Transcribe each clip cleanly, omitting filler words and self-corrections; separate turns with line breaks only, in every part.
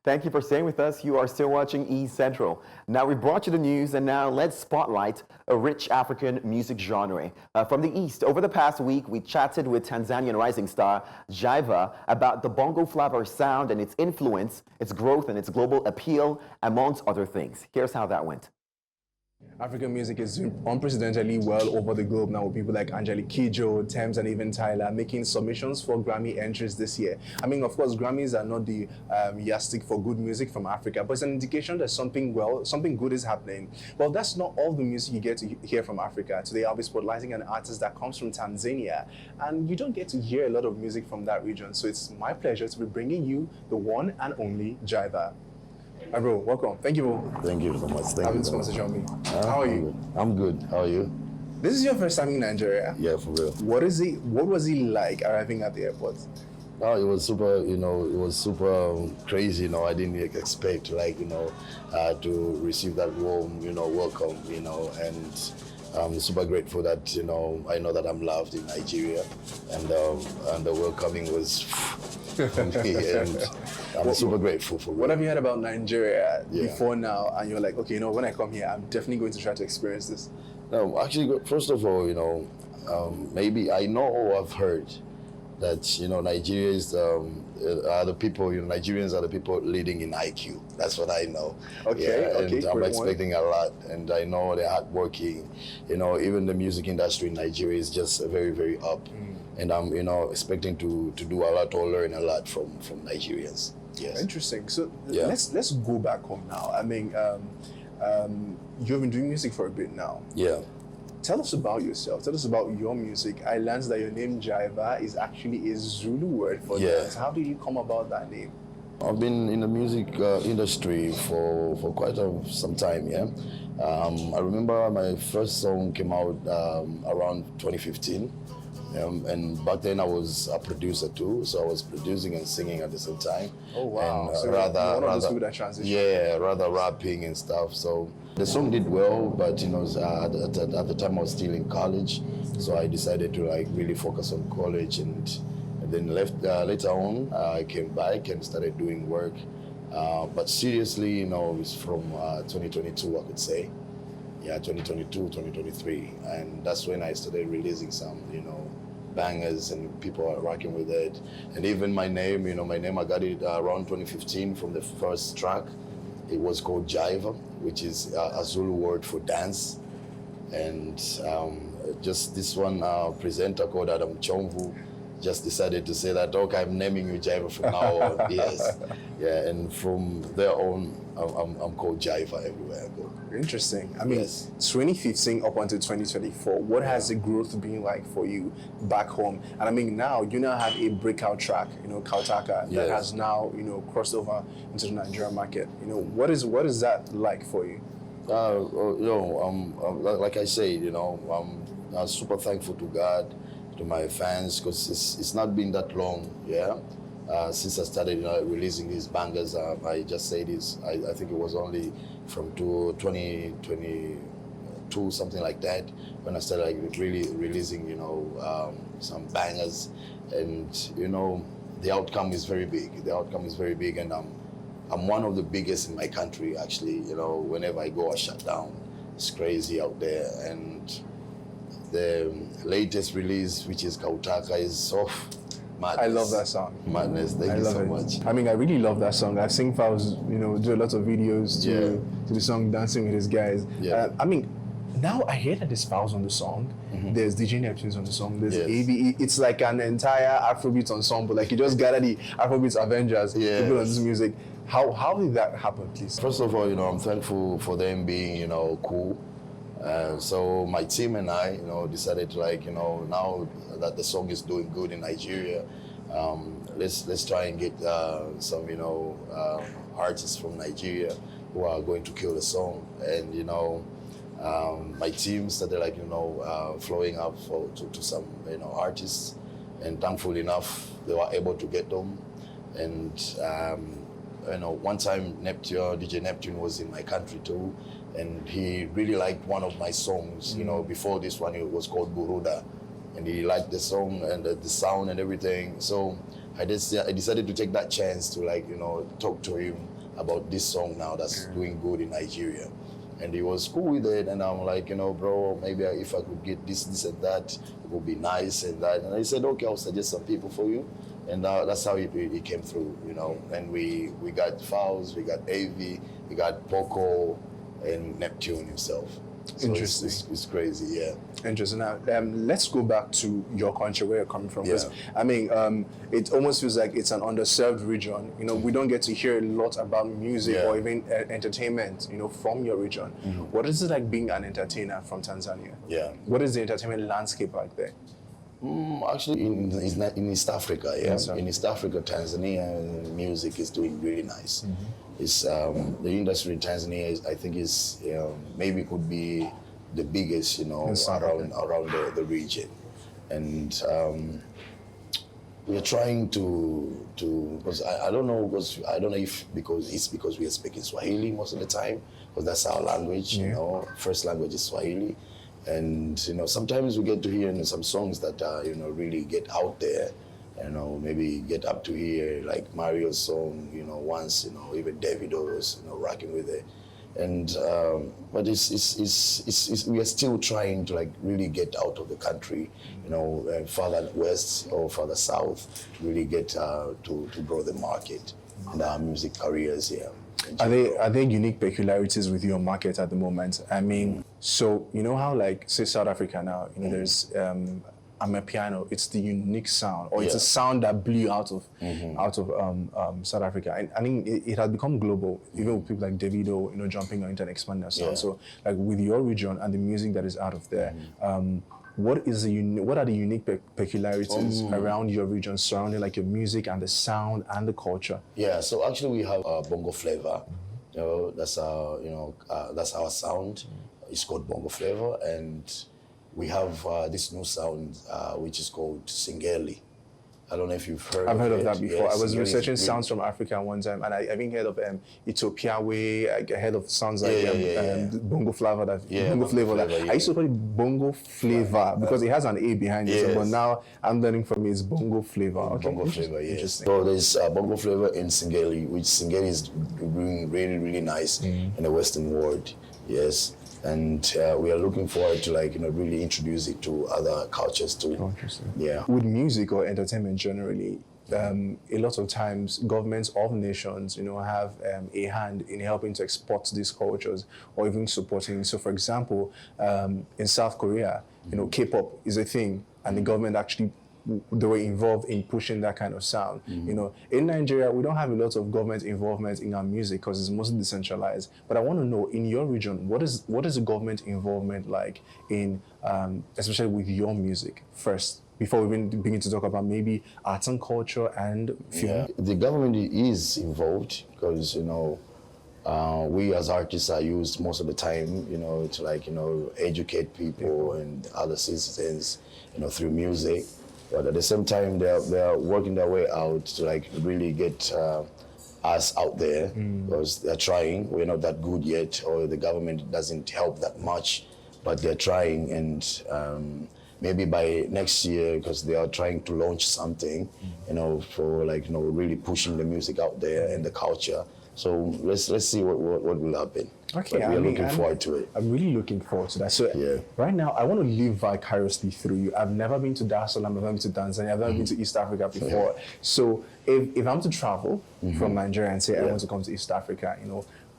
Thank you for staying with us. You are still watching E Central. Now we brought you the news, and now let's spotlight a rich African music genre. From the East, over the past week, we chatted with Tanzanian rising star Jaivah about the Bongo Flava sound and its influence, its growth, and its global appeal, amongst other things. Here's how that went.
African music is doing unprecedentedly well over the globe now, with people like Angelique Kidjo, Thames, and even Tyler making submissions for Grammy entries this year. I mean, of course, Grammys are not the yardstick for good music from Africa, but it's an indication that something good is happening. Well, that's not all the music you get to hear from Africa. Today, I'll be spotlighting an artist that comes from Tanzania, and you don't get to hear a lot of music from that region. So it's my pleasure to be bringing you the one and only Jaivah. Hi, bro, welcome. Thank you.
Thank you so much. Thank
Having
you
this
so much.
message on me. How are you?
I'm good. How are you?
This is your first time in Nigeria.
Yeah, for real.
What was it like arriving at the airport?
Oh, it was super, it was super crazy, I didn't expect, to receive that warm, welcome, and I'm super grateful that, I know that I'm loved in Nigeria, and the welcoming was for me, and I'm super grateful for it.
What have you heard about Nigeria before now, and you're like, okay, when I come here, I'm definitely going to try to experience this?
No, actually, first of all, maybe I know or I've heard that, Nigeria is are the people, Nigerians are the people leading in IQ. That's what I know.
Okay,
and I'm expecting a lot, and I know they're hardworking. Even the music industry in Nigeria is just very, very up. And I'm, expecting to do a lot or learn a lot from Nigerians. Yes.
Interesting. So let's go back home now. I mean, you've been doing music for a bit now.
Yeah.
Tell us about yourself. Tell us about your music. I learned that your name Jaivah is actually a Zulu word for dance. How did you come about that name?
I've been in the music industry for quite some time, yeah. I remember my first song came out around 2015. And back then I was a producer too, so I was producing and singing at the same time.
Oh wow!
And,
so rather that transition.
Yeah, rather rapping and stuff. So the song did well, but at the time I was still in college, so I decided to really focus on college, and then left. Later on, I came back and started doing work. But seriously, it's from 2022, I could say. Yeah, 2022, 2023, and that's when I started releasing some, bangers, and people are rocking with it. And even my name, I got it around 2015 from the first track. It was called Jaivah, which is a Zulu word for dance. And just this one presenter called Adam Chomvu just decided to say that, okay, I'm naming you Jaivah from now on. Yes. Yeah, and from there on, I'm called Jaivah everywhere I go.
Interesting. I mean, 2015 up until 2024, what has the growth been like for you back home? And I mean, now you have a breakout track, Kautaka, that has now, crossed over into the Nigerian market. What is that like for you?
Like I said, I'm super thankful to God, to my fans, because it's not been that long, since I started releasing these bangers. I just say this, I think it was only from 2022, something like that, when I started really releasing, some bangers. And, the outcome is very big. The outcome is very big, and I'm one of the biggest in my country, actually. Whenever I go, I shut down. It's crazy out there. And the latest release, which is Kautaka, is off. Madness.
I love that song.
Madness. Thank you so much.
I mean, I really love that song. I've seen Fowls, do a lot of videos to the song Dancing with His Guys.
Yeah.
I mean, now I hear that there's Fowls on the song. Mm-hmm. There's DJ Neptune's on the song. There's ABE. It's like an entire Afrobeat ensemble. Like you just gather the Alphabit Avengers to put on this music. How did that happen, please?
First of all, I'm thankful for them being, cool. So my team and I, decided to now that the song is doing good in Nigeria, let's try and get some, artists from Nigeria who are going to kill the song. And, my team started flowing up to some, artists, and thankful enough, they were able to get them. And, one time DJ Neptune was in my country too, and he really liked one of my songs, before this one. It was called Buruda, and he liked the song and the sound and everything. So I decided to take that chance to talk to him about this song now that's doing good in Nigeria. And he was cool with it, and I'm like, bro, maybe if I could get this and that, it would be nice and that. And I said, okay, I'll suggest some people for you. And that's how it came through, And we got Fowls, we got AV, we got Poco, and Neptune himself. So
Interesting.
It's crazy, yeah.
Interesting. Now, let's go back to your country, where you're coming from.
Yeah.
I mean, it almost feels like it's an underserved region. We don't get to hear a lot about music or even entertainment, from your region. What is it like being an entertainer from Tanzania?
Yeah.
What is the entertainment landscape like there?
Actually, in East Africa, yeah.
Yes, sir.
In East Africa, Tanzania music is doing really nice. It's the industry in Tanzania I think maybe could be the biggest, around the region, and we are trying to because I don't know if because we are speaking Swahili most of the time, because that's our language, first language is Swahili. And sometimes we get to hear some songs that really get out there, maybe get up to hear like Mario's song, once, even Davido's, rocking with it, and but it's we are still trying to really get out of the country, further west or further south, really get to grow the market and our music careers here.
Are there unique peculiarities with your market at the moment? I mean, so how say South Africa now, there's Amapiano. It's the unique sound, or it's a sound that blew out of South Africa, and I think it has become global, even with people like Davido, jumping on it and expanding their sound.
Yeah.
So like with your region and the music that is out of there. What are the unique peculiarities around your region, surrounding like your music and the sound and the culture?
Yeah, so actually we have Bongo Flava. That's our sound. It's called Bongo Flava, and we have this new sound which is called Singeli. I don't know if you've heard.
I've heard of
it.
that before.
Yeah,
I was
Singeli
researching
is
sounds from Africa one time, and I even heard of Ethiopia Way. I heard of sounds like Bongo Flava. Bongo Flava.
Yeah.
I used to call it Bongo Flava because it has an A behind it.
Yes.
But now I'm learning from it. It's Bongo Flava. Okay.
Bongo Flava, yes.
Interesting.
So there's Bongo Flava and Singeli, which Singeli is doing really, really nice in the Western world. Yes. And we are looking forward to really introduce it to other cultures too.
Oh, interesting.
Yeah.
With music or entertainment generally, a lot of times governments of nations, have a hand in helping to export these cultures or even supporting. So, for example, in South Korea, K-pop is a thing, and the government actually they were involved in pushing that kind of sound. In Nigeria, we don't have a lot of government involvement in our music because it's mostly decentralized. But I want to know, in your region, what is the government involvement like in, especially with your music first, before we even begin to talk about maybe arts and culture and film?
Yeah, the government is involved because we as artists are used most of the time, to educate people and other citizens, through music. But at the same time, they are working their way out to really get us out there, because they're trying. We're not that good yet, or the government doesn't help that much, but they're trying. And maybe by next year, because they are trying to launch something, for really pushing the music out there and the culture. So let's see what will happen.
Okay,
but we are looking forward to it.
I'm really looking forward to that. So right now, I want to live vicariously through you. I've never been to Dar es Salaam, I've never been to Tanzania, I've never been to East Africa before. So if I'm to travel from Nigeria and say I want to come to East Africa,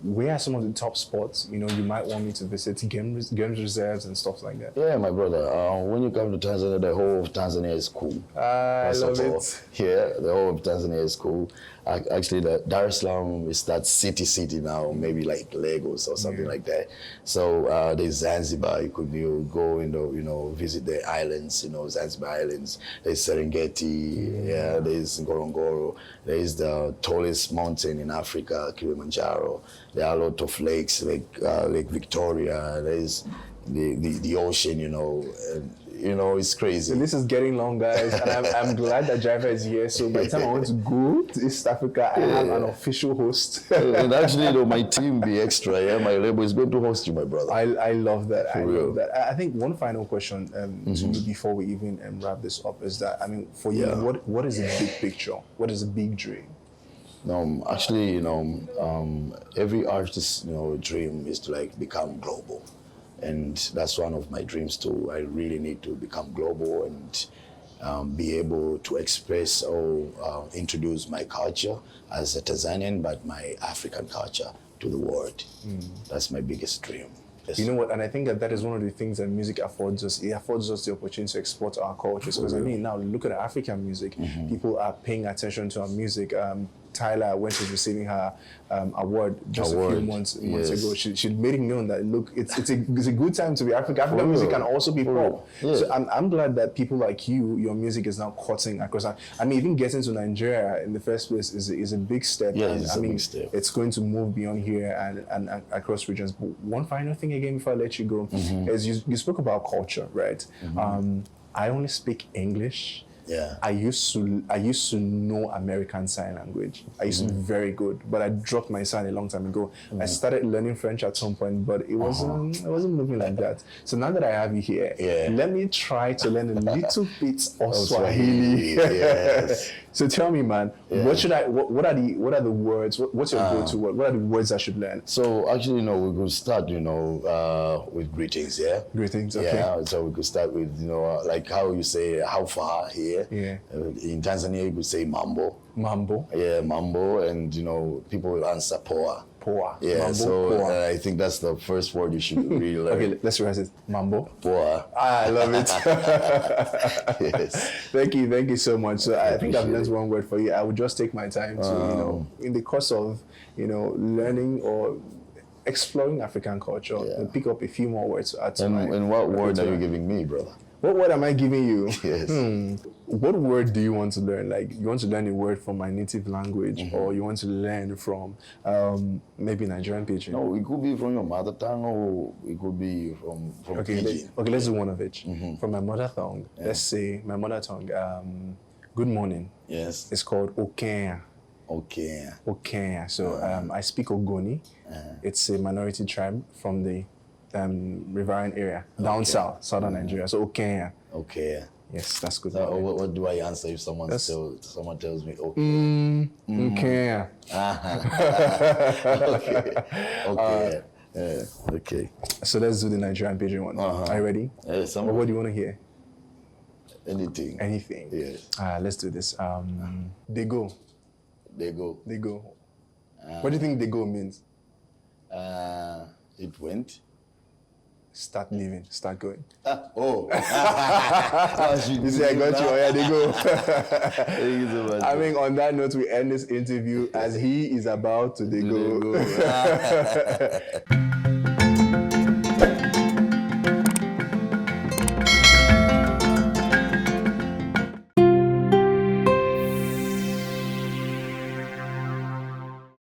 where are some of the top spots, you might want me to visit, game reserves and stuff like that?
Yeah, my brother. When you come to Tanzania, the whole of Tanzania is cool.
I love it.
Yeah, the whole of Tanzania is cool. Actually, the Dar es Salaam is that city now, maybe like Lagos or something like that. So there's Zanzibar. You could go and visit the islands, Zanzibar Islands. There's Serengeti. Yeah, there's Ngorongoro. There's the tallest mountain in Africa, Kilimanjaro. There are a lot of lakes, like Lake Victoria. There's the ocean, and it's crazy.
This is getting long, guys, and I'm glad that Jaivah is here. So by the time I want to go to East Africa, I have an official host.
And actually, my team, the extra, my label is going to host you, my brother.
I love that. I
real.
love that. I think one final question to you before we even wrap this up is that, for you, what is the big picture? What is the big dream?
No, actually, every artist's, dream is to become global. And that's one of my dreams too. I really need to become global and be able to express or introduce my culture as a Tanzanian, but my African culture to the world. That's my biggest dream. Yes.
You know what? And I think that is one of the things that music affords us. It affords us the opportunity to export our cultures. Because now look at African music. People are paying attention to our music. Tyler, when she's receiving her award just a few months ago, she made it known that look, it's a good time to be African. African music can also be pop. Yeah. So I'm glad that people like you, your music is now cutting across. Even getting to Nigeria in the first place is a big step.
Yeah, it's a big step.
It's going to move beyond here and across regions. But one final thing again before I let you go is you spoke about culture, right? I only speak English.
Yeah.
I used to know American Sign Language. I used to be very good, but I dropped my sign a long time ago. I started learning French at some point, but it wasn't moving like that. So now that I have you here, let me try to learn a little bit of Swahili.
Yes.
So tell me, man, what are the words? What's your go-to word? What are the words I should learn?
So actually, we could start, with greetings. Yeah.
Greetings. Okay.
Yeah. So we could start with, like how you say how far here.
Yeah.
In Tanzania, you could say mambo.
Mambo.
Yeah, mambo, and people will answer poa.
Poa.
Yeah.
Mambo,
so
poa.
I think that's the first word you should really learn.
Okay, let's rehearse it. Mambo.
Poa.
I love it.
Yes.
Thank you so much. So I think I've learned one word for you. I would just take my time to, in the course of, learning or exploring African culture, and pick up a few more words to add to
And what word are you giving me, brother?
What word am I giving you?
Yes.
What word do you want to learn? Like, you want to learn a word from my native language, or you want to learn from maybe Nigerian Pidgin?
No, it could be from your mother tongue, or it could be from Pidgin.
Let's do one of each. From my mother tongue, let's say my mother tongue, good morning.
Yes.
It's called Okenya.
Okay.
Okenya. So I speak Ogoni. It's a minority tribe from the riverine area, down south, southern Nigeria. So Okenya.
Okay.
Yes, that's good.
So what do I answer if someone tells me okay?
Okenya.
Okay. Okay.
So let's do the Nigerian Pidgin one. Are you ready?
Yes.
What do you want to hear?
Anything.
Anything.
Yes.
Let's do this. They go.
They go.
They go. What do you think they go means?
It went.
Start living. Start going.
Oh.
You see, I got you. Oh, yeah, they go.
Thank you so much.
On that note, we end this interview as he is about to go.